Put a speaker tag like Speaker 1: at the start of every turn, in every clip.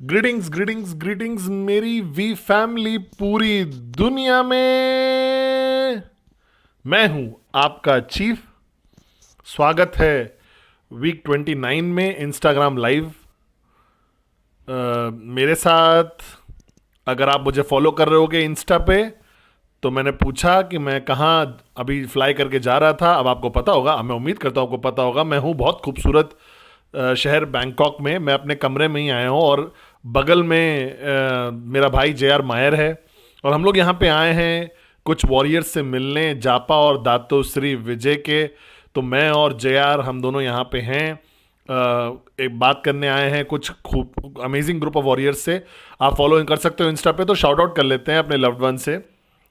Speaker 1: Greetings greetings greetings मेरी we family पूरी दुनिया में। मैं हूं आपका चीफ। स्वागत है वीक 29 में इंस्टाग्राम लाइव। मेरे साथ अगर आप मुझे फॉलो कर रहे होगे इंस्टा पे तो मैंने पूछा कि मैं कहाँ अभी फ्लाई करके जा रहा था। अब आपको पता होगा, मैं उम्मीद करता हूँ आपको पता होगा। मैं हूँ बहुत खूबसूरत शहर बैंकॉक में। मैं अपने कमरे में ही आया हूँ और बगल में मेरा भाई जे आर मायर है और हम लोग यहाँ पे आए हैं कुछ वॉरियर्स से मिलने, जापा और दातो श्री विजय के। तो मैं और जे आर हम दोनों यहाँ पे हैं, एक बात करने आए हैं कुछ खूब अमेजिंग ग्रुप ऑफ वॉरियर्स से। आप फॉलो कर सकते हो इंस्टा पे, तो शाउट आउट कर लेते हैं अपने लव्ड वन से।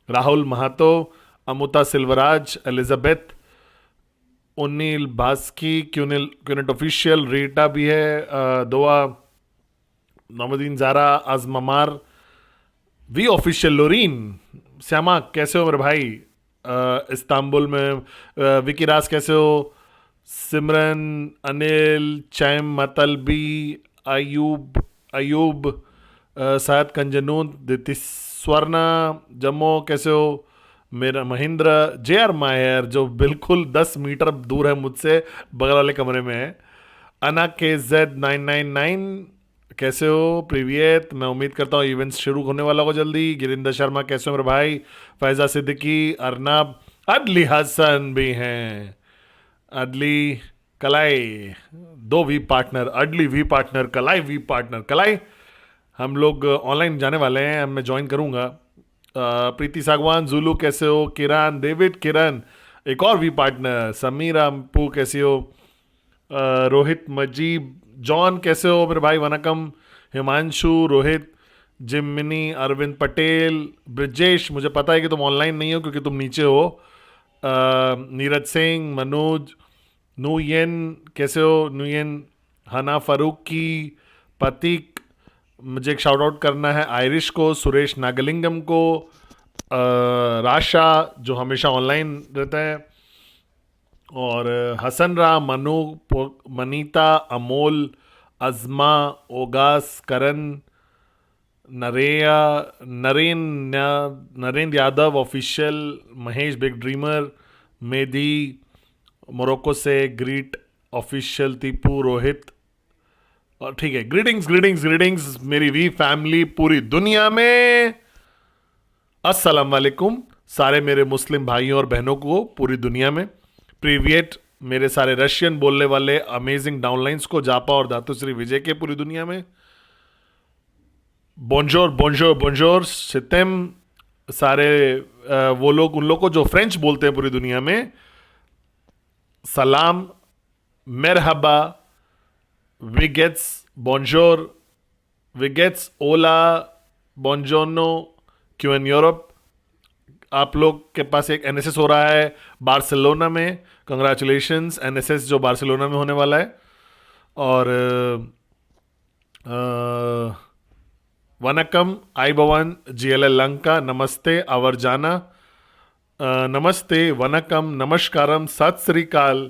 Speaker 1: राहुल महातो, Amruta Silvaraj, Elizabeth, उन्नील Baski, QNet official, Rita भी है, दोआ, नमदीन जारा, आजममार, वी ऑफिशियल, लोरीन, श्यामा कैसे हो मेरे भाई? इस्तांबुल में विकी राज कैसे हो? सिमरन, अनिल, चैम मतलबी, अयूब अयूब, सायद कंजनून, दिति स्वर्णा, जम्मो कैसे हो? मेरा महेंद्र, जे आर मायर जो बिल्कुल 10 मीटर दूर है मुझसे, बगल वाले कमरे में है। अना के Z999 कैसे हो? प्रीवियत, मैं उम्मीद करता हूँ इवेंट्स शुरू होने वाला हो जल्दी। गिरिंदर शर्मा कैसे हो मेरे भाई? फैजा सिद्दीकी, अर्नब, अदली हसन भी हैं। अदली, कलाई, दो वी पार्टनर, अडली वी पार्टनर, कलाई वी पार्टनर, कलाई। हम लोग ऑनलाइन जाने वाले हैं, अब मैं ज्वाइन करूंगा। प्रीति सागवान, जुलू कैसे हो? किरण, डेविड किरण, एक और वी पार्टनर, समीरा अम्पू कैसी हो? रोहित मजीब, जॉन कैसे हो मेरे भाई? वनकम, हिमांशु, रोहित, जिमिनी, अरविंद पटेल, ब्रजेश, मुझे पता है कि तुम ऑनलाइन नहीं हो क्योंकि तुम नीचे हो। नीरज सिंह, मनोज, नुयन कैसे हो? नुयन, हना फारूकी, पतिक, मुझे एक शाउट आउट करना है आयरिश को, सुरेश नागलिंगम को, राशा जो हमेशा ऑनलाइन रहता है, और हसन रा, मनु, मनीता, अमोल, अजमा, ओगास, करण, नरेया, Narendra Yadav official, Mahesh big dreamer, Medhi, Morocco से, ग्रीट ऑफिशियल, टीपू, रोहित। और ठीक है, ग्रीटिंग्स ग्रीटिंग्स ग्रीटिंग्स मेरी वी फैमिली पूरी दुनिया में। अस्सलाम वालेकुम सारे मेरे मुस्लिम भाइयों और बहनों को पूरी दुनिया में। प्रीवियट मेरे सारे रशियन बोलने वाले अमेजिंग डाउनलाइंस को, जापा और धातुश्री विजय के पूरी दुनिया में। बोंजोर बोंजोर बोंजोर सितम सारे वो लोग, उन लोग को जो फ्रेंच बोलते हैं पूरी दुनिया में। सलाम, मेरहबा, विगेट्स, बोंजोर, विगेट्स, ओला, बोंजोनो, क्यू इन यूरोप। आप लोग के पास एक एनएसएस हो रहा है बार्सिलोना में, कंग्रेचुलेशंस एनएसएस जो बार्सिलोना में होने वाला है। और वनकम, आई भवन, जीएलएल लंका, नमस्ते अवरजाना, नमस्ते, वनकम, नमस्कारम, सत श्री अकाल।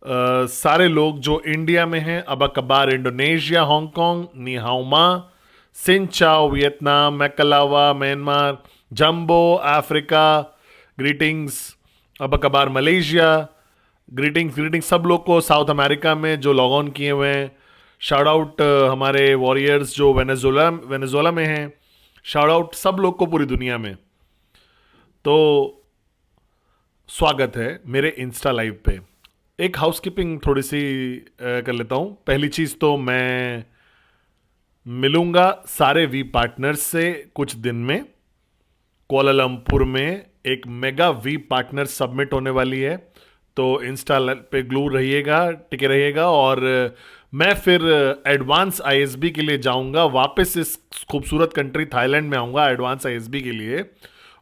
Speaker 1: सारे लोग जो इंडिया में हैं, अब कबार, इंडोनेशिया, हांगकांग, निहाउमा, सिंचाओ, वियतनाम, मैकलावा, म्यांमार, जम्बो, अफ्रीका, ग्रीटिंग्स, अब कबार, मलेशिया, ग्रीटिंग्स ग्रीटिंग्स सब लोग को। साउथ अमेरिका में जो लॉग ऑन किए हुए हैं, शाउट आउट हमारे वॉरियर्स जो वेनेजुएला में हैं, शाउट आउट सब लोग को पूरी दुनिया में। तो स्वागत है मेरे इंस्टा लाइव पे। एक हाउसकीपिंग थोड़ी सी कर लेता हूँ। पहली चीज़ तो मैं मिलूंगा सारे वी पार्टनर्स से कुछ दिन में। कोलालमपुर में एक मेगा वी पार्टनर सबमिट होने वाली है, तो इंस्टा पे ग्लू रहिएगा, टिके रहिएगा। और मैं फिर एडवांस आईएसबी के लिए जाऊंगा वापस इस खूबसूरत कंट्री थाईलैंड में आऊंगा एडवांस आईएसबी के लिए।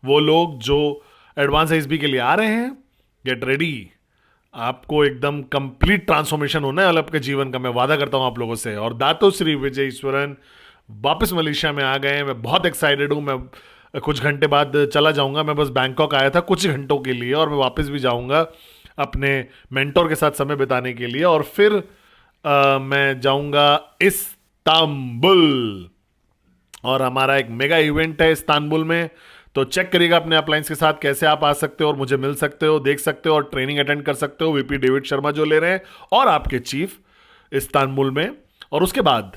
Speaker 1: वो लोग जो एडवांस आईएसबी के लिए आ रहे हैं, गेट रेडी। आपको एकदम कंप्लीट ट्रांसफॉर्मेशन होना है आपके जीवन का, मैं वादा करता हूं आप लोगों से। और दातो श्री विजय ईश्वरन वापस मलेशिया में आ गए हैं, मैं बहुत एक्साइटेड हूं। मैं कुछ घंटे बाद चला जाऊंगा, मैं बस बैंकॉक आया था कुछ घंटों के लिए और मैं वापस भी जाऊंगा अपने मेंटोर के साथ समय बिताने के लिए। और फिर मैं जाऊंगा इस इस्तांबुल। और हमारा एक मेगा इवेंट है इस्तांबुल में, तो चेक करिएगा अपने अपलायंस के साथ कैसे आप आ सकते हो और मुझे मिल सकते हो, देख सकते हो और ट्रेनिंग अटेंड कर सकते हो, वीपी डेविड शर्मा जो ले रहे हैं और आपके चीफ इस्तांबुल में। और उसके बाद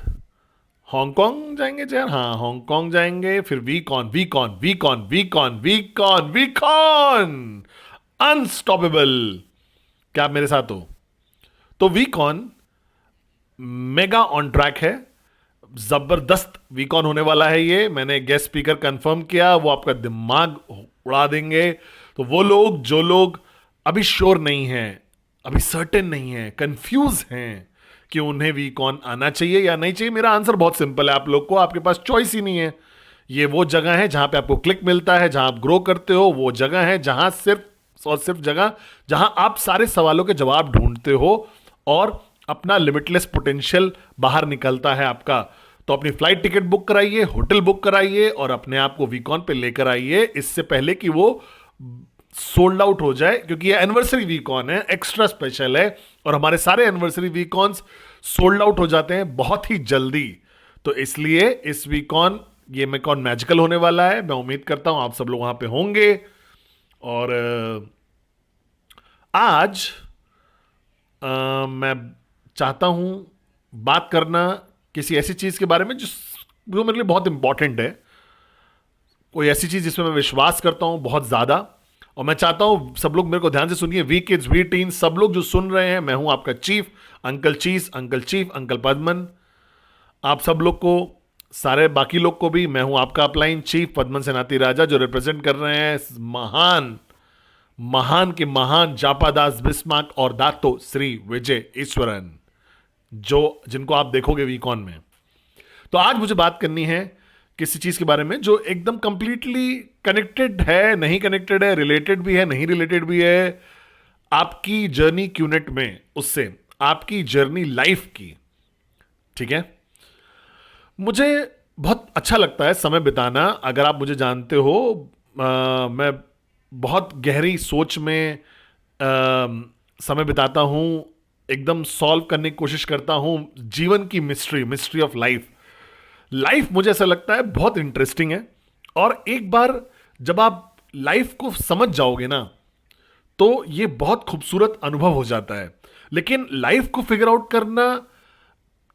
Speaker 1: हांगकांग जाएंगे यार, हाँ हांगकांग जाएंगे, फिर वीकॉन वीकॉन वीकॉन वीकॉन वीकॉन वीकॉन अनस्टॉपेबल। क्या आप मेरे साथ हो? तो वीकॉन मेगा ऑन ट्रैक है, जबरदस्त वीकॉन होने वाला है ये। मैंने गेस्ट स्पीकर कंफर्म किया, वो आपका दिमाग उड़ा देंगे। तो वो लोग जो लोग अभी श्योर नहीं हैं, अभी सर्टेन नहीं है, कंफ्यूज हैं कि उन्हें वीकॉन आना चाहिए या नहीं चाहिए, मेरा आंसर बहुत सिंपल है आप लोग को, आपके पास चॉइस ही नहीं है। ये वो जगह है जहां पे आपको क्लिक मिलता है, जहां आप ग्रो करते हो, वो जगह है जहां सिर्फ और सिर्फ जगह जहां आप सारे सवालों के जवाब ढूंढते हो और अपना लिमिटलेस पोटेंशियल बाहर निकलता है आपका। तो अपनी फ्लाइट टिकट बुक कराइए, होटल बुक कराइए और अपने आप को वीकॉन पे लेकर आइए इससे पहले कि वो सोल्ड आउट हो जाए, क्योंकि ये एनिवर्सरी वीकॉन है, एक्स्ट्रा स्पेशल है और हमारे सारे एनिवर्सरी वीकॉन्स सोल्ड आउट हो जाते हैं बहुत ही जल्दी। तो इसलिए इस वीकॉन, ये वीकॉन मैजिकल होने वाला है। मैं उम्मीद करता हूं आप सब लोग वहां पे होंगे। और आज मैं चाहता हूं बात करना किसी ऐसी चीज के बारे में जो मेरे लिए बहुत इंपॉर्टेंट है, कोई ऐसी चीज जिसमें मैं विश्वास करता हूं बहुत ज्यादा। और मैं चाहता हूं सब लोग मेरे को ध्यान से सुनिए, वी किड्स वी टीन सब लोग जो सुन रहे हैं, मैं हूं आपका चीफ अंकल पद्मन। आप सब लोग को, सारे बाकी लोग को भी, मैं हूं आपका अपलाइन चीफ पद्मन सेनाती राजा, जो रिप्रेजेंट कर रहे हैं महान महान के महान जापादास बिस्मार्क और दातो श्री विजय ईश्वरन, जो जिनको आप देखोगे वीकॉन में। तो आज मुझे बात करनी है किसी चीज के बारे में जो एकदम कंप्लीटली कनेक्टेड है, नहीं कनेक्टेड है, रिलेटेड भी है, नहीं रिलेटेड भी है, आपकी जर्नी क्यूनेट में, उससे आपकी जर्नी लाइफ की। ठीक है, मुझे बहुत अच्छा लगता है समय बिताना। अगर आप मुझे जानते हो, मैं बहुत गहरी सोच में समय बिताता हूं, एकदम सॉल्व करने की कोशिश करता हूं जीवन की मिस्ट्री ऑफ लाइफ मुझे ऐसा लगता है बहुत इंटरेस्टिंग है। और एक बार जब आप लाइफ को समझ जाओगे ना, तो ये बहुत खूबसूरत अनुभव हो जाता है। लेकिन लाइफ को फिगर आउट करना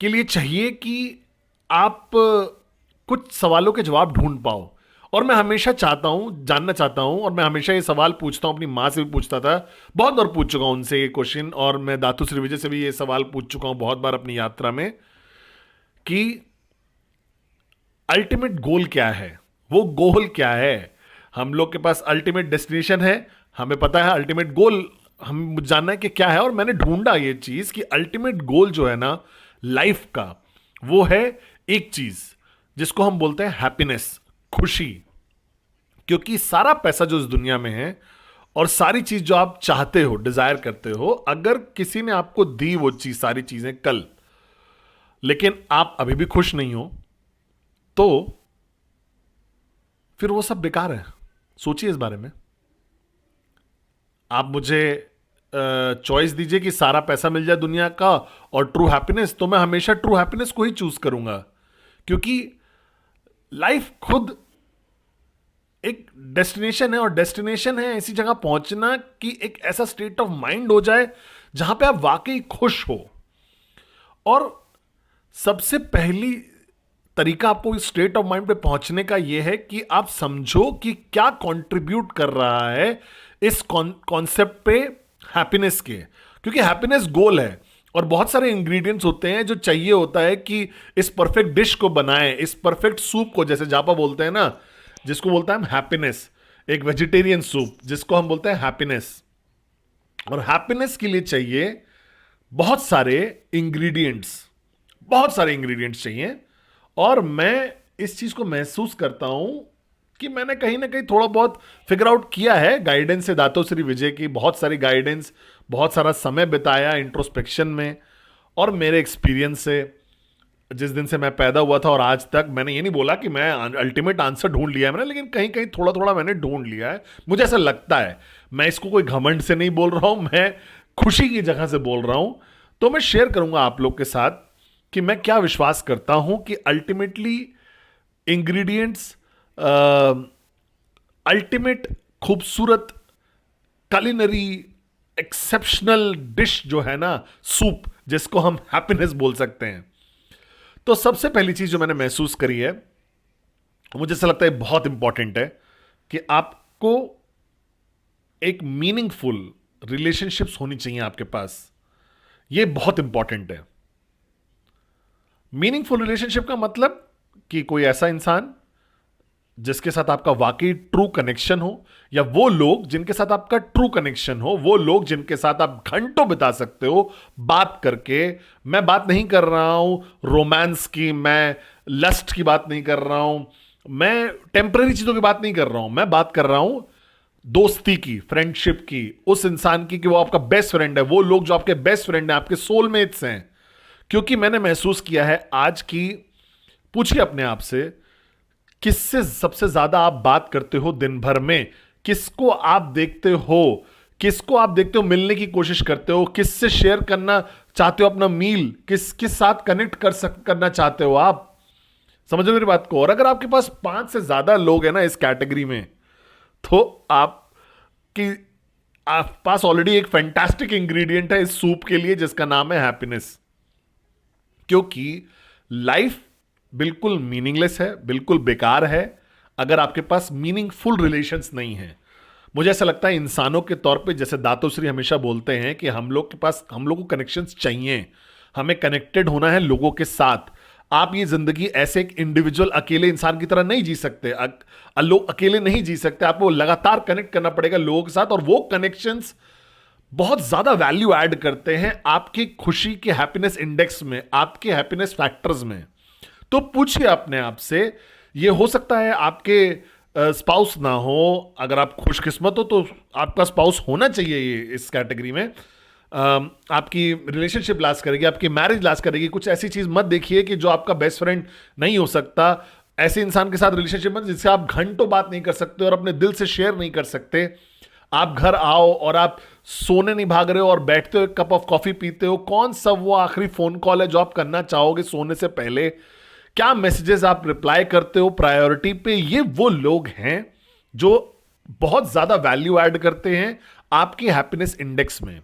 Speaker 1: के लिए चाहिए कि आप कुछ सवालों के जवाब ढूंढ पाओ। और मैं हमेशा चाहता हूं, जानना चाहता हूं, और मैं हमेशा ये सवाल पूछता हूं, अपनी माँ से भी पूछता था, बहुत बार पूछ चुका हूं उनसे ये क्वेश्चन, और मैं दातू श्री विजय से भी ये सवाल पूछ चुका हूं बहुत बार अपनी यात्रा में, कि अल्टीमेट गोल क्या है, वो गोल क्या है। हम लोग के पास अल्टीमेट डेस्टिनेशन है, हमें पता है अल्टीमेट गोल, हम जानना है कि क्या है। और मैंने ढूंढा ये चीज कि अल्टीमेट गोल जो है ना लाइफ का, वो है एक चीज जिसको हम बोलते हैं हैप्पीनेस, खुशी। क्योंकि सारा पैसा जो इस दुनिया में है और सारी चीज जो आप चाहते हो, डिजायर करते हो, अगर किसी ने आपको दी वो चीज, सारी चीजें कल, लेकिन आप अभी भी खुश नहीं हो, तो फिर वो सब बेकार है। सोचिए इस बारे में। आप मुझे चॉइस दीजिए कि सारा पैसा मिल जाए दुनिया का और ट्रू हैप्पीनेस, तो मैं हमेशा ट्रू हैप्पीनेस को ही चूज करूंगा। क्योंकि लाइफ खुद एक डेस्टिनेशन है, और डेस्टिनेशन है ऐसी जगह पहुंचना कि एक ऐसा स्टेट ऑफ माइंड हो जाए जहां पे आप वाकई खुश हो। और सबसे पहली तरीका आपको इस स्टेट ऑफ माइंड पे पहुंचने का यह है कि आप समझो कि क्या कंट्रीब्यूट कर रहा है इस कॉन्सेप्ट पे हैप्पीनेस के। क्योंकि हैप्पीनेस गोल है और बहुत सारे इंग्रेडिएंट्स होते हैं जो चाहिए होता है कि इस परफेक्ट डिश को बनाएं, इस परफेक्ट सूप को, जैसे जापा बोलते हैं ना, जिसको बोलता है हैप्पीनेस, एक वेजिटेरियन सूप जिसको हम बोलते हैं हैप्पीनेस। और हैप्पीनेस के लिए चाहिए बहुत सारे इंग्रेडिएंट्स, बहुत सारे इंग्रेडिएंट्स चाहिए। और मैं इस चीज को महसूस करता हूं कि मैंने कहीं ना कहीं थोड़ा बहुत फिगर आउट किया है गाइडेंस से, दातो श्री विजय की बहुत सारी गाइडेंस, बहुत सारा समय बिताया इंट्रोस्पेक्शन में, और मेरे एक्सपीरियंस से जिस दिन से मैं पैदा हुआ था और आज तक। मैंने ये नहीं बोला कि मैं अल्टीमेट आंसर ढूंढ लिया है मैंने, लेकिन कहीं कहीं थोड़ा थोड़ा मैंने ढूंढ लिया है, मुझे ऐसा लगता है। मैं इसको कोई घमंड से नहीं बोल रहा हूं, मैं खुशी की जगह से बोल रहा हूं। तो मैं शेयर करूंगा आप लोग के साथ कि मैं क्या विश्वास करता हूं कि अल्टीमेटली इंग्रेडिएंट्स, अल्टीमेट खूबसूरत कलिनरी एक्सेप्शनल डिश जो है ना, सूप, जिसको हम हैप्पीनेस बोल सकते हैं। तो सबसे पहली चीज जो मैंने महसूस करी है, मुझे ऐसा लगता है बहुत इंपॉर्टेंट है, कि आपको एक मीनिंगफुल रिलेशनशिप्स होनी चाहिए आपके पास। ये बहुत इंपॉर्टेंट है। मीनिंगफुल रिलेशनशिप का मतलब कि कोई ऐसा इंसान जिसके साथ आपका वाकई ट्रू कनेक्शन हो, या वो लोग जिनके साथ आपका ट्रू कनेक्शन हो, वो लोग जिनके साथ आप घंटों बिता सकते हो बात करके। मैं बात नहीं कर रहा हूं रोमांस की, मैं लस्ट की बात नहीं कर रहा हूं, मैं टेम्पररी चीजों की बात नहीं कर रहा हूं, मैं बात कर रहा हूं दोस्ती की, फ्रेंडशिप की, उस इंसान की कि वो आपका बेस्ट फ्रेंड है, वो लोग जो आपके बेस्ट फ्रेंड हैं, आपके सोलमेट्स हैं। क्योंकि मैंने महसूस किया है आज की, पूछिए अपने आप से, किससे सबसे ज्यादा आप बात करते हो दिन भर में? किसको आप देखते हो, किसको आप देखते हो मिलने की कोशिश करते हो, किससे शेयर करना चाहते हो अपना मील, किस साथ कनेक्ट करना चाहते हो आप? समझो मेरी बात को। और अगर आपके पास 5 से ज्यादा लोग हैं ना इस कैटेगरी में, तो आपकी आप पास ऑलरेडी एक फैंटास्टिक इंग्रेडिएंट है इस सूप के लिए, जिसका नाम है हैप्पीनेस। क्योंकि लाइफ बिल्कुल मीनिंगलेस है, बिल्कुल बेकार है, अगर आपके पास मीनिंगफुल रिलेशंस नहीं है। मुझे ऐसा लगता है इंसानों के तौर पे, जैसे दातोश्री हमेशा बोलते हैं कि हम लोग को कनेक्शंस चाहिए, हमें कनेक्टेड होना है लोगों के साथ। आप ये जिंदगी ऐसे एक इंडिविजुअल अकेले इंसान की तरह नहीं जी सकते, लोग अकेले नहीं जी सकते, आपको लगातार कनेक्ट करना पड़ेगा लोगों के साथ। और वो कनेक्शंस बहुत ज्यादा वैल्यू ऐड करते हैं आपकी खुशी के हैप्पीनेस इंडेक्स में, आपके हैप्पीनेस फैक्टर्स में। तो पूछिए अपने आप से, ये हो सकता है आपके स्पाउस ना हो, अगर आप खुशकिस्मत हो तो आपका स्पाउस होना चाहिए ये इस कैटेगरी में। आपकी रिलेशनशिप लास्ट करेगी, आपकी मैरिज लास्ट करेगी। कुछ ऐसी चीज मत देखिए कि जो आपका बेस्ट फ्रेंड नहीं हो सकता, ऐसे इंसान के साथ रिलेशनशिप में जिससे आप घंटों बात नहीं कर सकते और अपने दिल से शेयर नहीं कर सकते। आप घर आओ और आप सोने नहीं भाग रहे हो और बैठते हो, एक कप ऑफ कॉफी पीते हो, कौन सा वो आखिरी फोन कॉल है जो आप करना चाहोगे सोने से पहले, क्या मैसेजेस आप रिप्लाई करते हो प्रायोरिटी पे? ये वो लोग हैं जो बहुत ज्यादा वैल्यू ऐड करते हैं आपके हैप्पीनेस इंडेक्स में।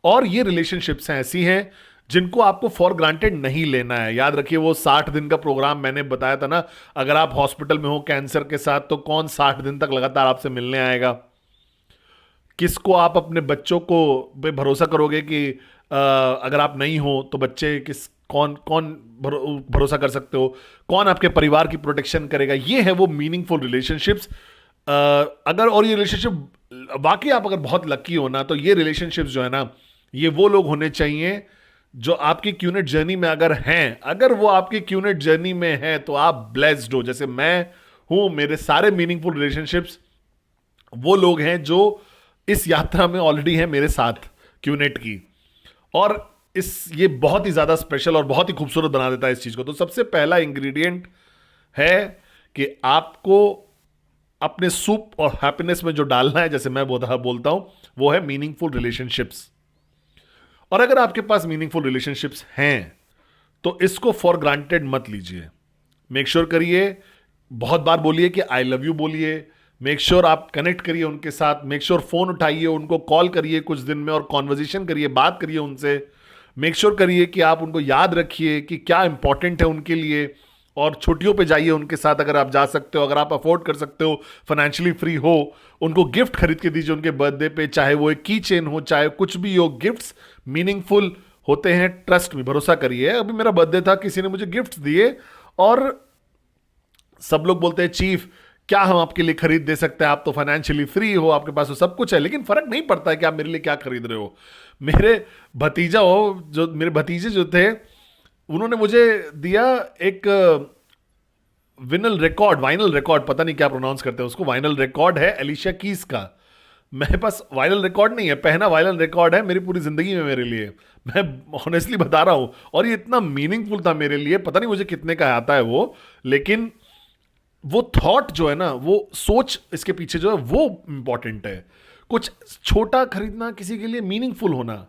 Speaker 1: और ये रिलेशनशिप्स हैं ऐसी हैं जिनको आपको फॉर ग्रांटेड नहीं लेना है। याद रखिए वो 60 दिन का प्रोग्राम मैंने बताया था ना, अगर आप हॉस्पिटल में हो कैंसर के साथ, तो कौन 60 दिन तक लगातार आपसे मिलने आएगा? किसको आप अपने बच्चों को पे भरोसा करोगे कि अगर आप नहीं हो तो बच्चे कौन कौन भरोसा कर सकते हो? कौन आपके परिवार की प्रोटेक्शन करेगा? ये है वो मीनिंगफुल रिलेशनशिप्स। अगर और ये रिलेशनशिप वाकई आप अगर बहुत लकी हो ना, तो ये रिलेशनशिप्स जो है ना, ये वो लोग होने चाहिए जो आपकी क्यूनेट जर्नी में अगर हैं। अगर वो आपकी क्यूनेट जर्नी में हैं तो आप ब्लेस्ड हो। जैसे मैं हूं, मेरे सारे मीनिंगफुल रिलेशनशिप्स वो लोग हैं जो इस यात्रा में ऑलरेडी हैं मेरे साथ क्यूनेट की। और ये बहुत ही ज्यादा स्पेशल और बहुत ही खूबसूरत बना देता है इस चीज को। तो सबसे पहला इंग्रेडिएंट है कि आपको अपने सूप और हैप्पीनेस में जो डालना है, जैसे मैं बोलता हूं, वो है मीनिंगफुल रिलेशनशिप्स। और अगर आपके पास मीनिंगफुल रिलेशनशिप्स हैं तो इसको फॉर ग्रांटेड मत लीजिए। मेक श्योर करिए, बहुत बार बोलिए कि आई लव यू बोलिए। मेक श्योर आप कनेक्ट करिए उनके साथ। मेक श्योर फोन उठाइए, उनको कॉल करिए कुछ दिन में और कॉन्वर्जेशन करिए, बात करिए उनसे। मेक श्योर करिए कि आप उनको याद रखिए कि क्या इंपॉर्टेंट है उनके लिए। और छुट्टियों पे जाइए उनके साथ अगर आप जा सकते हो, अगर आप अफोर्ड कर सकते हो, फाइनेंशियली फ्री हो, उनको गिफ्ट खरीद के दीजिए उनके बर्थडे पे, चाहे वो एक की चेन हो, चाहे कुछ भी हो। गिफ्ट्स मीनिंगफुल होते हैं, ट्रस्ट में, भरोसा करिए। अभी मेरा बर्थडे था, किसी ने मुझे गिफ्ट दिए और सब लोग बोलते हैं चीफ क्या हम आपके लिए खरीद दे सकते हैं, आप तो फाइनेंशियली फ्री हो, आपके पास तो सब कुछ है। लेकिन फर्क नहीं पड़ता है कि आप मेरे लिए क्या खरीद रहे हो। मेरे मेरे भतीजे जो थे, उन्होंने मुझे दिया एक वाइनल रिकॉर्ड, पता नहीं क्या प्रोनाउंस करते हैं उसको, वाइनल रिकॉर्ड है एलिशिया कीज का। मेरे पास वाइनल रिकॉर्ड नहीं है, पहना वाइनल रिकॉर्ड है मेरी पूरी जिंदगी में मेरे लिए, मैं ऑनेस्टली बता रहा हूं। और ये इतना मीनिंगफुल था मेरे लिए, पता नहीं मुझे कितने का आता है वो, लेकिन वो थॉट जो है ना, वो सोच इसके पीछे जो है वो इंपॉर्टेंट है। कुछ छोटा खरीदना, किसी के लिए मीनिंगफुल होना।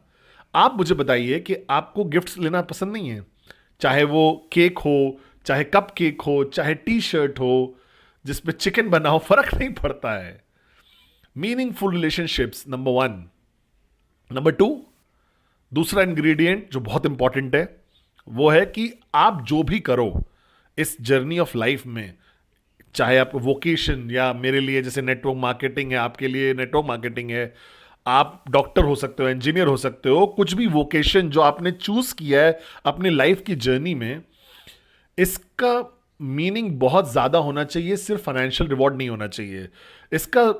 Speaker 1: आप मुझे बताइए कि आपको गिफ्ट्स लेना पसंद नहीं है? चाहे वो केक हो, चाहे कप केक हो, चाहे टी शर्ट हो जिसपे चिकन बना हो, फर्क नहीं पड़ता है। Meaningful relationships, number one. Number two, दूसरा इंग्रेडिएंट जो बहुत इंपॉर्टेंट है वो है कि आप जो भी करो इस जर्नी ऑफ लाइफ में, चाहे आपको वोकेशन, या मेरे लिए जैसे नेटवर्क मार्केटिंग है, आपके लिए नेटवर्क मार्केटिंग है, आप डॉक्टर हो सकते हो, इंजीनियर हो सकते हो, कुछ भी वोकेशन जो आपने चूज किया है अपनी लाइफ की जर्नी में, इसका मीनिंग बहुत ज्यादा होना चाहिए, सिर्फ फाइनेंशियल रिवॉर्ड नहीं होना चाहिए। इसका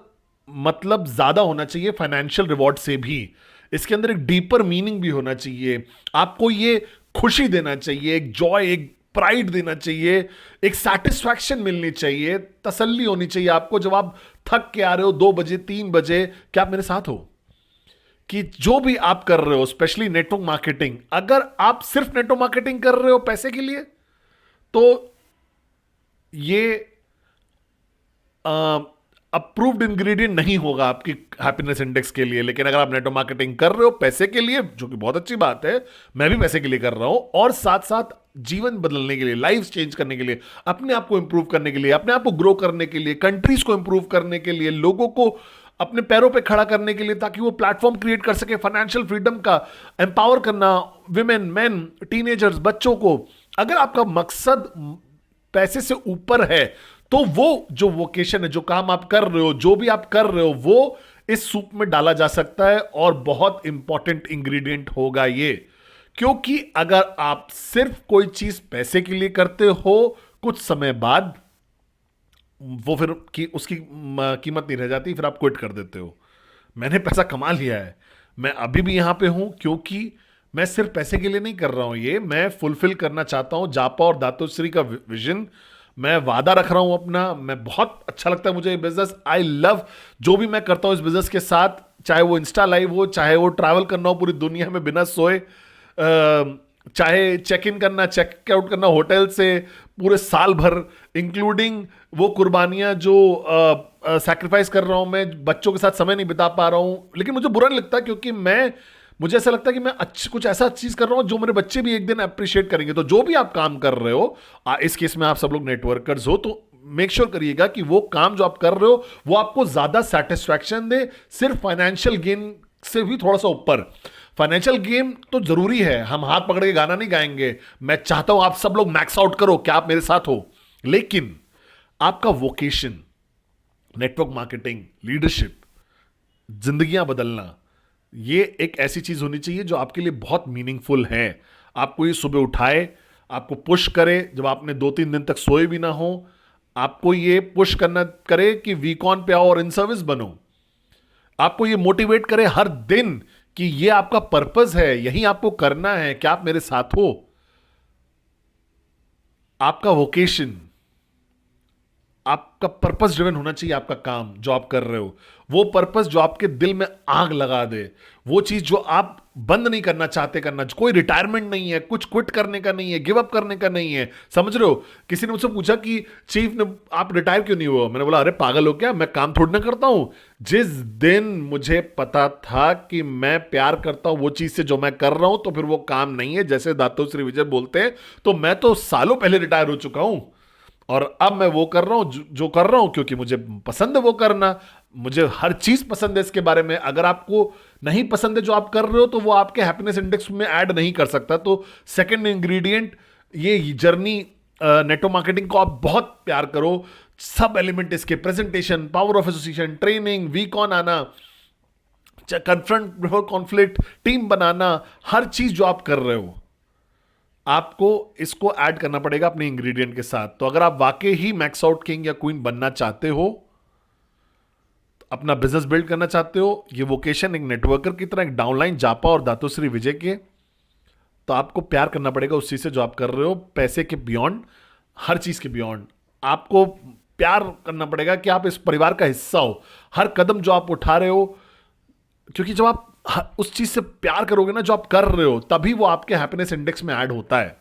Speaker 1: मतलब ज्यादा होना चाहिए फाइनेंशियल रिवॉर्ड से भी। इसके अंदर एक डीपर मीनिंग भी होना चाहिए। आपको ये खुशी देना चाहिए, एक जॉय, एक प्राइड देना चाहिए, एक सेटिस्फैक्शन मिलनी चाहिए, तसल्ली होनी चाहिए आपको जब आप थक के आ रहे हो 2 बजे 3 बजे, क्या आप मेरे साथ हो, कि जो भी आप कर रहे हो, स्पेशली नेटवर्क मार्केटिंग, अगर आप सिर्फ नेटवर्क मार्केटिंग कर रहे हो पैसे के लिए तो ये अप्रूव्ड इंग्रेडिएंट नहीं होगा आपकी हैप्पीनेस इंडेक्स के लिए। लेकिन अगर आप नेटवर्क मार्केटिंग कर रहे हो पैसे के लिए, जो कि बहुत अच्छी बात है, मैं भी पैसे के लिए कर रहा हूं, और साथ साथ जीवन बदलने के लिए, लाइफ चेंज करने के लिए, अपने आप को इंप्रूव करने के लिए, अपने आप को ग्रो करने के लिए, कंट्रीज को इंप्रूव करने के लिए, लोगों को अपने पैरों पे खड़ा करने के लिए, ताकि वो प्लेटफॉर्म क्रिएट कर सके फाइनेंशियल फ्रीडम का, एम्पावर करना विमेन, मैन, टीनेजर्स, बच्चों को। अगर आपका मकसद पैसे से ऊपर है तो वो जो वोकेशन है, जो काम आप कर रहे हो, जो भी आप कर रहे हो, वो इस सूप में डाला जा सकता है और बहुत इंपॉर्टेंट इंग्रेडिएंट होगा ये। क्योंकि अगर आप सिर्फ कोई चीज पैसे के लिए करते हो, कुछ समय बाद वो फिर उसकी कीमत नहीं रह जाती, फिर आप क्विट कर देते हो। मैंने पैसा कमा लिया है, मैं अभी भी यहां पे हूं क्योंकि मैं सिर्फ पैसे के लिए नहीं कर रहा हूं ये, मैं फुलफिल करना चाहता हूं जापा और दातोश्री का विजन। मैं वादा रख रहा हूं अपना, मैं बहुत अच्छा लगता है मुझे ये बिजनेस, आई लव जो भी मैं करता हूं इस बिजनेस के साथ, चाहे वो इंस्टा लाइव हो, चाहे वो ट्रैवल करना हो पूरी दुनिया में बिना सोए, चाहे चेक इन करना, चेक आउट करना होटल से पूरे साल भर, इंक्लूडिंग वो कुर्बानियां जो सैक्रिफाइस कर रहा हूं मैं, बच्चों के साथ समय नहीं बिता पा रहा हूं, लेकिन मुझे बुरा नहीं लगता क्योंकि मुझे ऐसा लगता है कि मैं कुछ ऐसा चीज कर रहा हूं जो मेरे बच्चे भी एक दिन अप्रिशिएट करेंगे। तो जो भी आप काम कर रहे हो, इस केस में आप सब लोग नेटवर्कर्स हो, तो मेक श्योर करिएगा कि वो काम जो आप कर रहे हो वो आपको ज्यादा सेटिस्फैक्शन दे, सिर्फ फाइनेंशियल गेन से भी थोड़ा सा ऊपर। फाइनेंशियल गेम तो जरूरी है, हम हाथ पकड़ के गाना नहीं गाएंगे, मैं चाहता हूं आप सब लोग मैक्स आउट करो, क्या आप मेरे साथ हो, लेकिन आपका वोकेशन, नेटवर्क मार्केटिंग, लीडरशिप, जिंदगियां बदलना, ये एक ऐसी चीज होनी चाहिए जो आपके लिए बहुत मीनिंगफुल है। आपको ये सुबह उठाए, आपको पुश करे जब आपने 2-3 दिन तक सोए भी ना हो, आपको ये पुश करना करे कि वीकॉन पे आओ और इन सर्विस बनो, आपको ये मोटिवेट करे हर दिन कि ये आपका पर्पस है, यही आपको करना है, क्या आप मेरे साथ हो। आपका वोकेशन, आपका पर्पस ड्रिवन होना चाहिए, आपका काम जो आप कर रहे हो, वो पर्पस जो आपके दिल में आग लगा दे, वो चीज जो आप बंद नहीं करना चाहते करना। कोई रिटायरमेंट नहीं है, कुछ क्विट करने का नहीं है, गिव अप करने का नहीं है, समझ रहे हो। किसी ने मुझसे पूछा कि चीफ ने आप रिटायर क्यों नहीं हुआ, मैंने बोला अरे पागल हो क्या, मैं काम थोड़ी ना करता हूं। जिस दिन मुझे पता था कि मैं प्यार करता हूं वो चीज से जो मैं कर रहा हूं, तो फिर वो काम नहीं है, जैसे दातोश्री विजय बोलते हैं, तो मैं तो सालों पहले रिटायर हो चुका हूं और अब मैं वो कर रहा हूं जो कर रहा हूं क्योंकि मुझे पसंद है वो करना। मुझे हर चीज पसंद है इसके बारे में। अगर आपको नहीं पसंद है जो आप कर रहे हो तो वो आपके हैप्पीनेस इंडेक्स में ऐड नहीं कर सकता। तो सेकंड इंग्रेडिएंट, ये जर्नी नेटवर्क मार्केटिंग को आप बहुत प्यार करो। सब एलिमेंट इसके, presentation, power of association, training, week on आना, कन्फ्रंट बिफोर कॉन्फ्लिक्ट, टीम बनाना, हर चीज जो आप कर रहे हो आपको इसको ऐड करना पड़ेगा अपने इंग्रेडिएंट के साथ। तो अगर आप वाकई ही मैक्स आउट किंग या क्वीन बनना चाहते हो, अपना बिजनेस बिल्ड करना चाहते हो, ये वोकेशन एक नेटवर्कर की तरह, एक डाउनलाइन जापा और दातोश्री विजय के, तो आपको प्यार करना पड़ेगा उस चीज से जो आप कर रहे हो, पैसे के बियॉन्ड, हर चीज के बियॉन्ड। आपको प्यार करना पड़ेगा कि आप इस परिवार का हिस्सा हो, हर कदम जो आप उठा रहे हो, क्योंकि जब आप उस चीज से प्यार करोगे ना जो आप कर रहे हो, तभी वो आपके हैप्पीनेस इंडेक्स में ऐड होता है।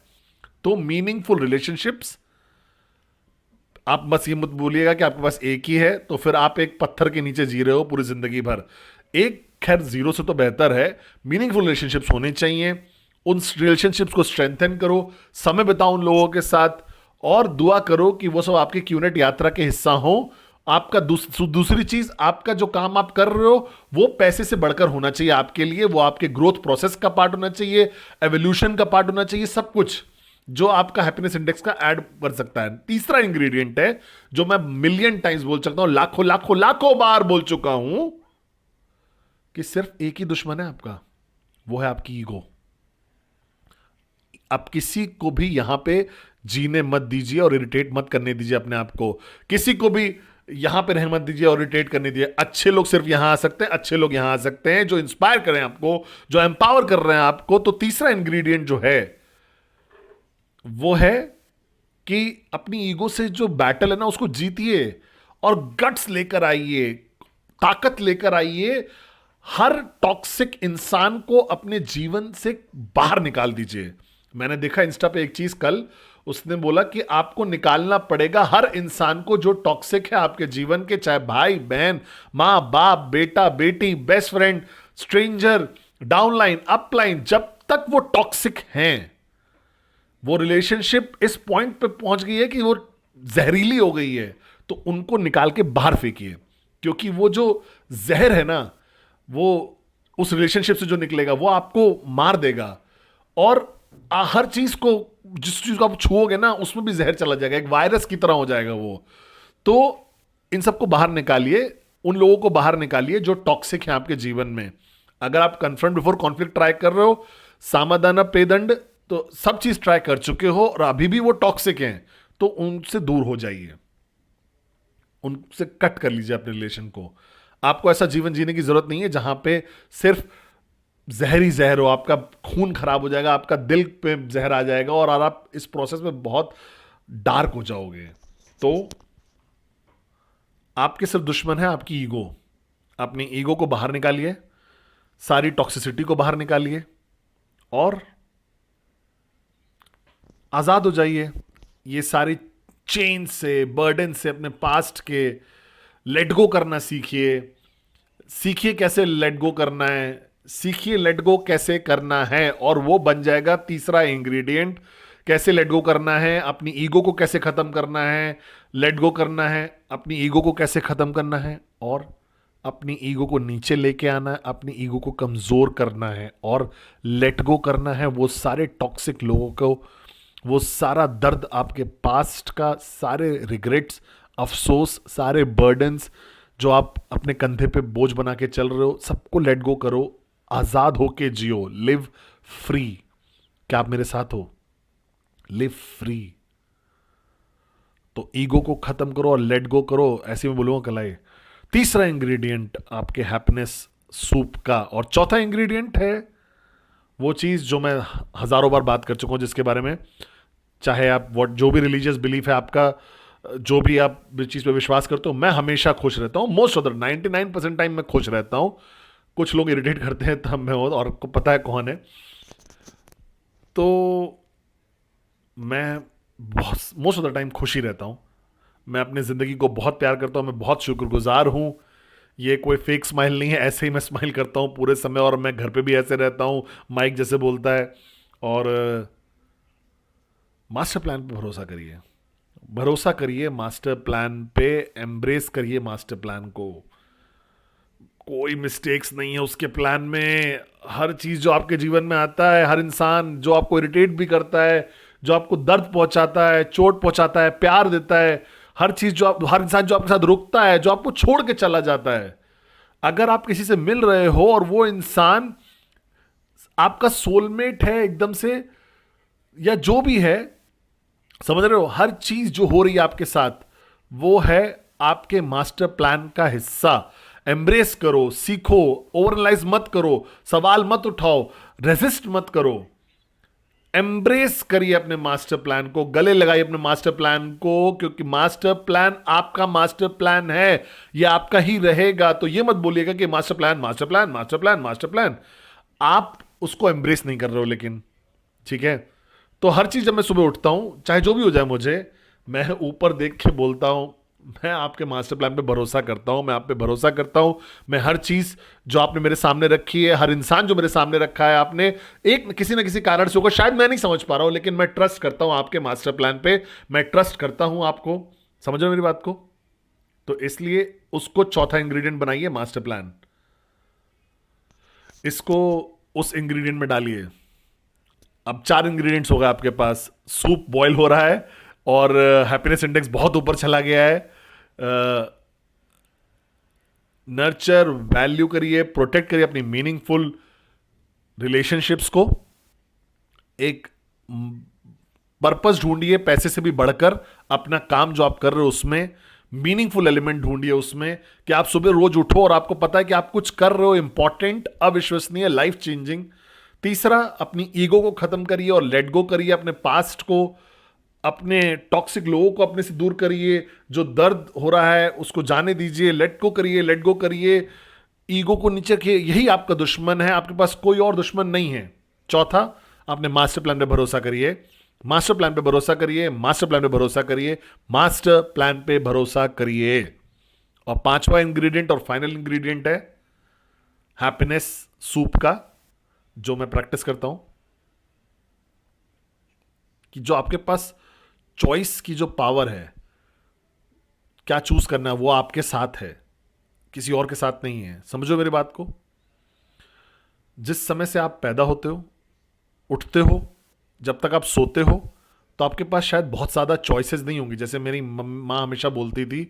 Speaker 1: तो मीनिंगफुल रिलेशनशिप्स, आप बस ये मत बोलिएगा कि आपके पास एक ही है तो फिर आप एक पत्थर के नीचे जी रहे हो पूरी जिंदगी भर। एक खैर जीरो से तो बेहतर है, मीनिंगफुल रिलेशनशिप्स होने चाहिए, उन रिलेशनशिप्स को स्ट्रेंथन करो, समय बिताओ उन लोगों के साथ, और दुआ करो कि वो सब आपकी क्यूनेट यात्रा के हिस्सा हो। आपका दूसरी चीज, आपका जो काम आप कर रहे हो वो पैसे से बढ़कर होना चाहिए आपके लिए, वो आपके ग्रोथ प्रोसेस का पार्ट होना चाहिए, एवोल्यूशन का पार्ट होना चाहिए, सब कुछ जो आपका हैप्पीनेस इंडेक्स का ऐड कर सकता है। तीसरा इंग्रेडिएंट है जो मैं मिलियन टाइम्स बोल सकता हूं, लाखों लाखों लाखों बार बोल चुका हूं, कि सिर्फ एक ही दुश्मन है आपका, वो है आपकी ईगो। आप किसी को भी यहां पे जीने मत दीजिए और इरिटेट मत करने दीजिए अपने आप को, किसी को भी यहां पे रहने मत दीजिए और इरिटेट करने दीजिए। अच्छे लोग सिर्फ यहां आ सकते हैं, अच्छे लोग यहां आ सकते हैं जो इंस्पायर करें आपको, जो एम्पावर कर रहे हैं आपको। तो तीसरा इंग्रेडिएंट जो है वो है कि अपनी ईगो से जो बैटल है ना उसको जीतिए और गट्स लेकर आइए, ताकत लेकर आइए। हर टॉक्सिक इंसान को अपने जीवन से बाहर निकाल दीजिए। मैंने देखा इंस्टा पे एक चीज कल, उसने बोला कि आपको निकालना पड़ेगा हर इंसान को जो टॉक्सिक है आपके जीवन के, चाहे भाई बहन, मां बाप, बेटा बेटी, best friend, stranger, downline, upline, जब तक वो टॉक्सिक हैं, वो रिलेशनशिप इस पॉइंट पे पहुंच गई है कि वो जहरीली हो गई है, तो उनको निकाल के बाहर फेंकिए। क्योंकि वो जो जहर है ना, वो उस रिलेशनशिप से जो निकलेगा वो आपको मार देगा। और हर चीज को, जिस चीज को आप छुओगे ना उसमें भी जहर चला जाएगा, एक वायरस की तरह हो जाएगा वो। तो इन सबको बाहर निकालिए, उन लोगों को बाहर निकालिए जो टॉक्सिक हैं आपके जीवन में। अगर आप कन्फ्रंट बिफोर कॉन्फ्लिक्ट ट्राई कर रहे हो, समाधान पेदंड, तो सब चीज ट्राई कर चुके हो और अभी भी वो टॉक्सिक हैं, तो उनसे दूर हो जाइए, उनसे कट कर लीजिए अपने रिलेशन को। आपको ऐसा जीवन जीने की जरूरत नहीं है जहां पे सिर्फ जहरी जहर हो, आपका खून खराब हो जाएगा, आपका दिल पे जहर आ जाएगा और आप इस प्रोसेस में बहुत डार्क हो जाओगे। तो आपके सिर्फ दुश्मन है आपकी ईगो। अपनी ईगो को बाहर निकालिए, सारी टॉक्सिसिटी को बाहर निकालिए और आजाद हो जाइए ये सारी चेन से, बर्डन से, अपने पास्ट के लेट गो करना सीखिए। सीखिए कैसे लेट गो करना है, सीखिए लेट गो कैसे करना है, और वो बन जाएगा तीसरा इंग्रेडिएंट। कैसे लेट गो करना है, अपनी ईगो को कैसे खत्म करना है, लेट गो करना है, अपनी ईगो को कैसे खत्म करना है और अपनी ईगो को नीचे लेके आना है, अपनी ईगो को कमजोर करना है और लेट गो करना है वो सारे टॉक्सिक लोगों को, वो सारा दर्द, आपके पास्ट का सारे रिग्रेट्स, अफसोस, सारे बर्डन्स जो आप अपने कंधे पे बोझ बना के चल रहे हो, सबको लेट गो करो। आजाद होके जियो, लिव फ्री। क्या आप मेरे साथ हो? Live free. तो ईगो को खत्म करो और लेट गो करो। ऐसे में बोलूंगा कलाई तीसरा इंग्रेडिएंट आपके हैप्पीनेस सूप का। और चौथा इंग्रेडिएंट है वो चीज जो मैं हजारों बार बात कर चुका हूं, जिसके बारे में चाहे आप जो भी रिलीजियस बिलीफ है आपका, जो भी आप जिस चीज पे विश्वास करते हो, मैं हमेशा खुश रहता हूं। मोस्ट ऑफ द 99% टाइम मैं खुश रहता हूं। कुछ लोग इरिटेट करते हैं तब मैं, और को पता है कौन है। तो मैं बहुत मोस्ट ऑफ द टाइम खुश ही रहता हूं। मैं अपनी जिंदगी को बहुत प्यार करता हूं, मैं बहुत शुक्रगुजार हूं। ये कोई फेक स्माइल नहीं है, ऐसे ही मैं स्माइल करता हूं पूरे समय, और मैं घर पे भी ऐसे रहता हूं, माइक जैसे बोलता है। और मास्टर प्लान पे भरोसा करिए, भरोसा करिए मास्टर प्लान पे, एम्ब्रेस करिए मास्टर प्लान को। कोई मिस्टेक्स नहीं है उसके प्लान में। हर चीज जो आपके जीवन में आता है, हर इंसान जो आपको इरिटेट भी करता है, जो आपको दर्द पहुंचाता है, चोट पहुंचाता है, प्यार देता है, हर चीज जो हर इंसान जो आपके साथ रुकता है, जो आपको छोड़ के चला जाता है, अगर आप किसी से मिल रहे हो और वो इंसान आपका सोलमेट है एकदम से, या जो भी है, समझ रहे हो, हर चीज जो हो रही है आपके साथ वो है आपके मास्टर प्लान का हिस्सा। एम्ब्रेस करो, सीखो, ओवरएनालाइज मत करो, सवाल मत उठाओ, रेजिस्ट मत करो। एम्ब्रेस करिए अपने मास्टर प्लान को, गले लगाइए अपने मास्टर प्लान को, क्योंकि मास्टर प्लान आपका मास्टर प्लान है, ये आपका ही रहेगा। तो ये मत बोलिएगा कि master plan master plan master plan master plan, आप उसको एम्ब्रेस नहीं कर रहे हो। लेकिन ठीक है, तो हर चीज जब मैं सुबह उठता हूं, चाहे जो भी हो जाए मुझे, मैं ऊपर देख के बोलता हूं मैं आपके मास्टर प्लान पे भरोसा करता हूं, मैं आप पे भरोसा करता हूं। मैं हर चीज जो आपने मेरे सामने रखी है, हर इंसान जो मेरे सामने रखा है आपने, एक किसी ना किसी कारण से होगा, शायद मैं नहीं समझ पा रहा हूं, लेकिन मैं ट्रस्ट करता हूं आपके मास्टर प्लान पे। मैं ट्रस्ट करता हूं आपको। समझ रहे हो मेरी बात को? तो इसलिए उसको चौथा इंग्रेडिएंट बनाइए, मास्टर प्लान। इसको उस इंग्रेडिएंट में डालिए। अब 4 इंग्रेडिएंट्स हो गए आपके पास। सूप बॉईल हो रहा है और हैप्पीनेस इंडेक्स बहुत ऊपर चला गया है। नर्चर, वैल्यू करिए, प्रोटेक्ट करिए अपनी मीनिंगफुल रिलेशनशिप्स को। एक पर्पस ढूंढिए, पैसे से भी बढ़कर अपना काम जो आप कर रहे हो उसमें मीनिंगफुल एलिमेंट ढूंढिए उसमें, कि आप सुबह रोज उठो और आपको पता है कि आप कुछ कर रहे हो इंपॉर्टेंट, अविश्वसनीय, लाइफ चेंजिंग। तीसरा, अपनी ईगो को खत्म करिए और लेट गो करिए, अपने पास्ट को, अपने टॉक्सिक लोगों को अपने से दूर करिए। जो दर्द हो रहा है उसको जाने दीजिए, लेट गो करिए, लेट गो करिए। ईगो को नीचे रखिए, यही आपका दुश्मन है, आपके पास कोई और दुश्मन नहीं है। चौथा, अपने मास्टर प्लान पे भरोसा करिए, मास्टर प्लान पे भरोसा करिए, मास्टर प्लान पे भरोसा करिए, मास्टर प्लान पे भरोसा करिए। और पांचवा इंग्रेडिएंट और फाइनल इंग्रेडिएंट है हैप्पीनेस सूप का, जो मैं प्रैक्टिस करता हूं, कि जो आपके पास चॉइस की जो पावर है, क्या चूज करना है, वो आपके साथ है, किसी और के साथ नहीं है। समझो मेरी बात को? जिस समय से आप पैदा होते हो, उठते हो, जब तक आप सोते हो, तो आपके पास शायद बहुत ज़्यादा चॉइसेस नहीं होंगी। जैसे मेरी माँ हमेशा बोलती थी,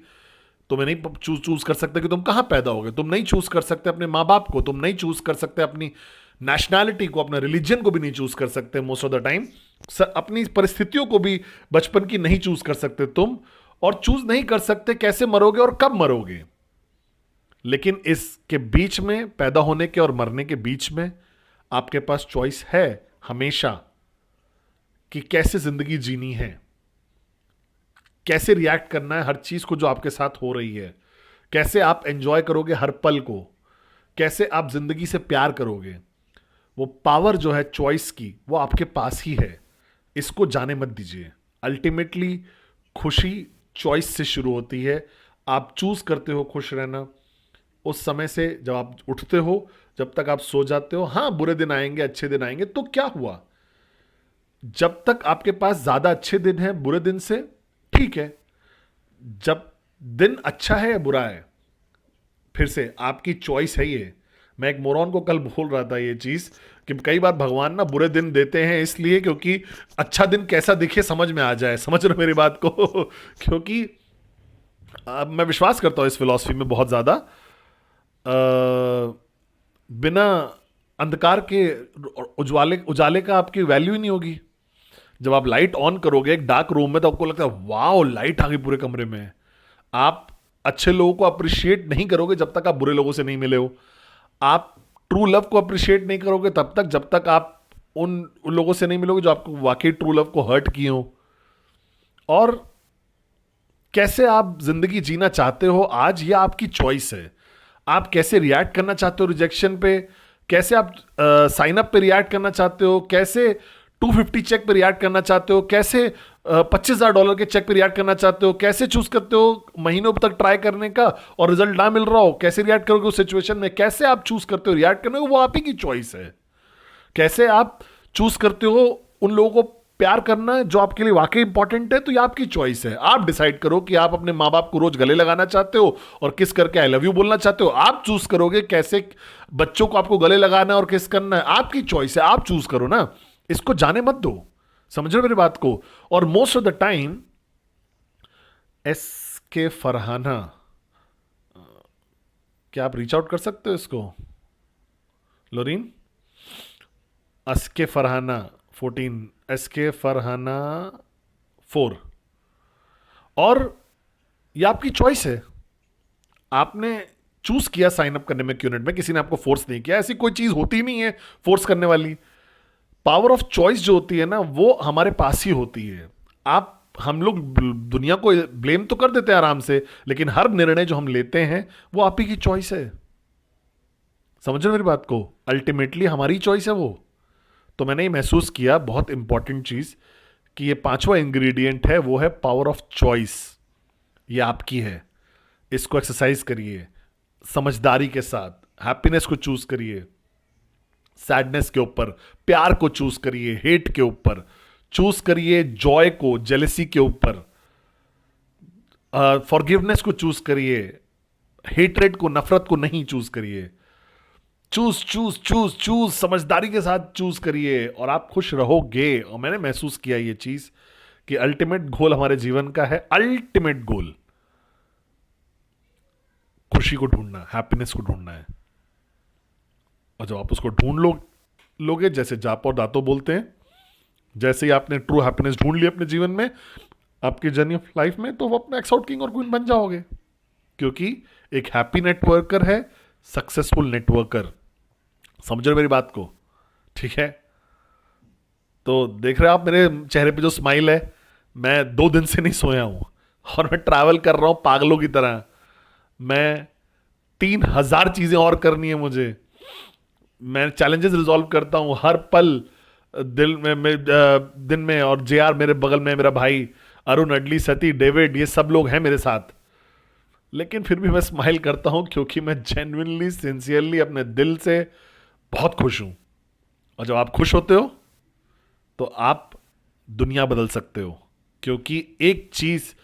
Speaker 1: तुम्हें नहीं चूज कर सकते कि तुम कहाँ पैदा होगे, तुम नहीं चूज कर सकते अपने माँ बाप को, तुम नहीं चूज कर सकते अपनी नेशनैलिटी को, अपना रिलीजन को भी नहीं चूज कर सकते मोस्ट ऑफ द टाइम। अपनी परिस्थितियों को भी बचपन की नहीं चूज कर सकते तुम, और चूज नहीं कर सकते कैसे मरोगे और कब मरोगे। लेकिन इसके बीच में, पैदा होने के और मरने के बीच में, आपके पास चॉइस है हमेशा कि कैसे जिंदगी जीनी है, कैसे रिएक्ट करना है हर चीज को जो आपके साथ हो रही है, कैसे आप एंजॉय करोगे हर पल को, कैसे आप जिंदगी से प्यार करोगे। वो पावर जो है चॉइस की, वो आपके पास ही है। इसको जाने मत दीजिए। अल्टीमेटली खुशी चॉइस से शुरू होती है। आप चूज करते हो खुश रहना उस समय से, जब आप उठते हो, जब तक आप सो जाते हो। हाँ, बुरे दिन आएंगे, अच्छे दिन आएंगे, तो क्या हुआ? जब तक आपके पास ज्यादा अच्छे दिन हैं बुरे दिन से, ठीक है। जब दिन अच्छा है या बुरा है, फिर से आपकी चॉइस है ये। मैं एक मोरॉन को कल बोल रहा था ये चीज, कि कई बार भगवान ना बुरे दिन देते हैं इसलिए क्योंकि अच्छा दिन कैसा दिखे समझ में आ जाए। समझ रहे हो मेरी बात को? क्योंकि मैं विश्वास करता हूं इस फिलॉसफी में बहुत ज्यादा। बिना अंधकार के उजाले उजाले का आपकी वैल्यू ही नहीं होगी। जब आप लाइट ऑन करोगे एक डार्क रूम में, तो आपको लगता है वाओ लाइट आ गई पूरे कमरे में। आप अच्छे लोगों को अप्रिशिएट नहीं करोगे जब तक आप बुरे लोगों से नहीं मिले हो। आप ट्रू लव को अप्रिशिएट नहीं करोगे तब तक जब तक आप उन लोगों से नहीं मिलोगे जो आपको वाकई ट्रू लव को हर्ट किए हो। और कैसे आप जिंदगी जीना चाहते हो आज, ये आपकी चॉइस है। आप कैसे रिएक्ट करना चाहते हो रिजेक्शन पे, कैसे आप साइन अप पे रिएक्ट करना चाहते हो, कैसे 250 चेक पे रिएक्ट करना चाहते हो, कैसे $25,000 के चेक पे रिएक्ट करना चाहते हो, कैसे चूज करते हो महीनों तक ट्राई करने का और रिजल्ट ना मिल रहा हो, कैसे रिएक्ट करोगे उस सिचुएशन में, कैसे आप चूज करते हो रिएक्ट करने को, वो आप ही की चॉइस है। कैसे आप चूज करते हो उन लोगों को प्यार करना है जो आपके लिए वाकई इंपॉर्टेंट है, तो ये आपकी चॉइस है। आप डिसाइड करो कि आप अपने माँ बाप को रोज गले लगाना चाहते हो और किस करके आई लव यू बोलना चाहते हो। आप चूज करोगे कैसे बच्चों को आपको गले लगाना है और किस करना है, आपकी चॉइस है। आप चूज करो ना, इसको जाने मत दो। समझ रहे हो मेरी बात को? और मोस्ट ऑफ द टाइम के फरहाना, क्या आप रीच आउट कर सकते हो इसको लोरीन? के फरहाना 14, के फरहाना 4। और ये आपकी चॉइस है। आपने चूज किया साइन अप करने में क्यूनेट में, किसी ने आपको फोर्स नहीं किया। ऐसी कोई चीज होती नहीं है फोर्स करने वाली। पावर ऑफ चॉइस जो होती है ना, वो हमारे पास ही होती है। हम लोग दुनिया को ब्लेम तो कर देते हैं आराम से, लेकिन हर निर्णय जो हम लेते हैं वो आप ही की चॉइस है। समझ रहे हो मेरी बात को? अल्टीमेटली हमारी चॉइस है वो। तो मैंने ये महसूस किया, बहुत इंपॉर्टेंट चीज, कि ये 5वां इंग्रेडिएंट है, वो है पावर ऑफ चॉइस। ये आपकी है, इसको एक्सरसाइज करिए समझदारी के साथ। हैप्पीनेस को चूज करिए सैडनेस के ऊपर, प्यार को चूज करिए हेट के ऊपर, चूज करिए जॉय को जेलसी के ऊपर, फॉरगिवनेस को चूज करिए, हेट्रेड को, नफरत को नहीं चूज करिए। चूज चूज चूज चूज समझदारी के साथ चूज करिए और आप खुश रहोगे। और मैंने महसूस किया ये चीज कि अल्टीमेट गोल हमारे जीवन का है, अल्टीमेट गोल खुशी को ढूंढना, हैप्पीनेस को ढूंढना है। और जब आप उसको ढूंढ लोगे, जैसे जाप और दातो बोलते हैं, जैसे ही आपने ट्रू हैप्पीनेस ढूंढ ली अपने जीवन में, आपकी जर्नी ऑफ लाइफ में, तो वो अपना एक्स आउट किंग और क्वीन बन जाओगे। क्योंकि एक हैप्पी नेटवर्कर है सक्सेसफुल नेटवर्कर। समझ रहे मेरी बात को? ठीक है, तो देख रहे हो आप मेरे चेहरे पे जो स्माइल है, मैं 2 दिन से नहीं सोया हूं और मैं ट्रैवल कर रहा हूं पागलों की तरह। मैं 3000 चीजें और करनी है मुझे। मैं चैलेंजेस रिजॉल्व करता हूं हर पल दिन में। और जेआर मेरे बगल में, मेरा भाई अरुण, अडली, सती, डेविड, ये सब लोग हैं मेरे साथ। लेकिन फिर भी मैं स्माइल करता हूं क्योंकि मैं जेन्युइनली, सिंसियरली, अपने दिल से बहुत खुश हूं। और जब आप खुश होते हो तो आप दुनिया बदल सकते हो। क्योंकि एक चीज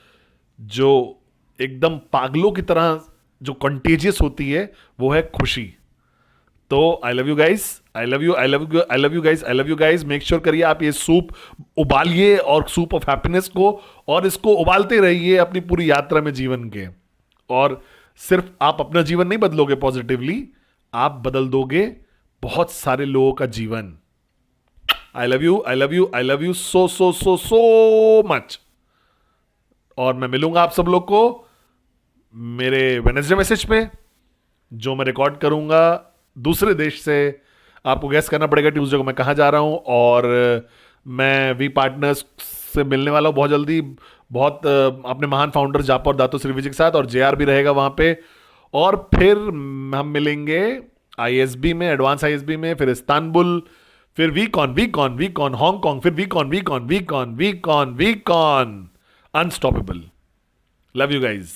Speaker 1: जो एकदम पागलों की तरह जो कंटेजियस होती है वो है खुशी। तो I love you guys, I love you, I love you, I love you guys, I love you guys. Make sure करिए आप ये सूप उबालिए, और सूप ऑफ हैप्पीनेस को, और इसको उबालते रहिए अपनी पूरी यात्रा में जीवन के। और सिर्फ आप अपना जीवन नहीं बदलोगे पॉजिटिवली, आप बदल दोगे बहुत सारे लोगों का जीवन। I love you, I love you, I love you so so so so much. और मैं मिलूंगा आप सब लोग को मेरे वेडनेसडे मैसेज पे, जो मैं रिकॉर्ड करूंगा दूसरे देश से। आपको गैस करना पड़ेगा ट्यूसडे को मैं कहां जा रहा हूं। और मैं वी पार्टनर्स से मिलने वाला हूं बहुत जल्दी, बहुत अपने महान फाउंडर जापा और दातो श्रीविजय के साथ, और जेआर भी रहेगा वहां पे। और फिर हम मिलेंगे आईएसबी में, एडवांस आईएसबी में, फिर इस्तांबुल, फिर वीकॉन हांगकांग, फिर वीकॉन अनस्टॉपेबल। Love you guys.